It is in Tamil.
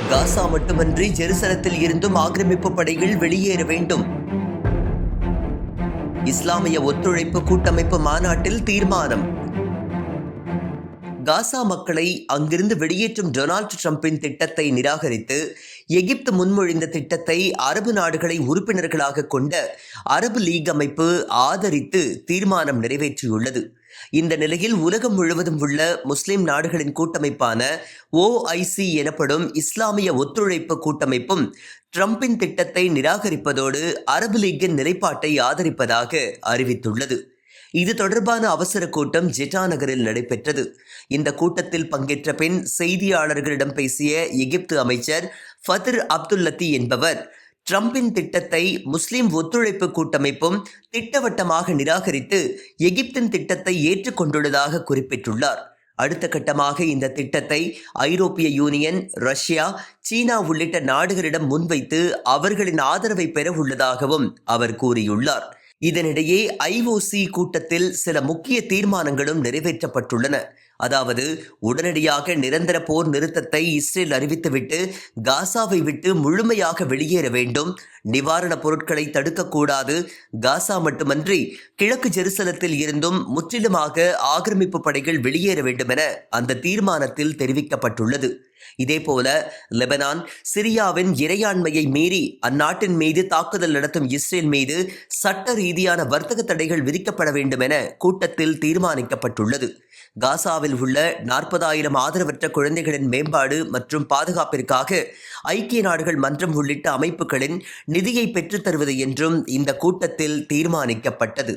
காசா மட்டுமன்றி ஜெருசலத்தில் இருந்தும் ஆக்கிரமிப்பு படைகள் வெளியேற வேண்டும். இஸ்லாமிய ஒத்துழைப்பு கூட்டமைப்பு மாநாட்டில் தீர்மானம். காசா மக்களை அங்கிருந்து வெளியேற்றும் டொனால்டு டிரம்பின் திட்டத்தை நிராகரித்து எகிப்து முன்மொழிந்த திட்டத்தை அரபு நாடுகளை உறுப்பினர்களாக கொண்ட அரபு லீக் அமைப்பு ஆதரித்து தீர்மானம் நிறைவேற்றியுள்ளது. இந்த நிலையில் உலகம் முழுவதும் உள்ள முஸ்லிம் நாடுகளின் கூட்டமைப்பான OIC எனப்படும் இஸ்லாமிய ஒத்துழைப்பு கூட்டமைப்பும் டிரம்பின் திட்டத்தை நிராகரிப்பதோடு அரபு லீக்கின் நிலைப்பாட்டை ஆதரிப்பதாக அறிவித்துள்ளது. இது தொடர்பான அவசர கூட்டம் ஜெட்டா நகரில் நடைபெற்றது. இந்த கூட்டத்தில் பங்கேற்ற பின் செய்தியாளர்களிடம் பேசிய எகிப்து அமைச்சர் ஃபத்ர் அப்துல்லத்தி என்பவர் டிரம்பின் திட்டத்தை முஸ்லிம் ஒத்துழைப்பு கூட்டமைப்பும் திட்டவட்டமாக நிராகரித்து எகிப்தின் திட்டத்தை ஏற்றுக்கொண்டுள்ளதாக குறிப்பிட்டுள்ளார். அடுத்த கட்டமாக இந்த திட்டத்தை ஐரோப்பிய யூனியன், ரஷ்யா, சீனா உள்ளிட்ட நாடுகளிடம் முன்வைத்து அவர்களின் ஆதரவை பெற உள்ளதாகவும் அவர் கூறியுள்ளார். இதனிடையே IOC கூட்டத்தில் சில முக்கிய தீர்மானங்களும் நிறைவேற்றப்பட்டுள்ளன. அதாவது, உடனடியாக நிரந்தர போர் நிறுத்தத்தை இஸ்ரேல் அறிவித்துவிட்டு காசாவை விட்டு முழுமையாக வெளியேற வேண்டும், நிவாரணப் பொருட்களை தடுக்கக்கூடாது, காசா மட்டுமன்றி கிழக்கு ஜெருசலத்தில் இருந்தும் முற்றிலுமாக ஆக்கிரமிப்பு படைகள் வெளியேற வேண்டும் என அந்த தீர்மானத்தில் தெரிவிக்கப்பட்டுள்ளது. இதேபோல லெபனான், சிரியாவின் இறையாண்மையை மீறி அந்நாட்டின் மீது தாக்குதல் நடத்தும் இஸ்ரேல் மீது சட்ட ரீதியான வர்த்தக தடைகள் விதிக்கப்பட வேண்டும் என கூட்டத்தில் தீர்மானிக்கப்பட்டுள்ளது. காசாவில் உள்ள 40,000 ஆதரவற்ற குழந்தைகளின் மேம்பாடு மற்றும் பாதுகாப்பிற்காக ஐக்கிய நாடுகள் மன்றம் உள்ளிட்ட அமைப்புகளின் நிதியை பெற்றுத் தருவது என்றும் இந்த கூட்டத்தில் தீர்மானிக்கப்பட்டது.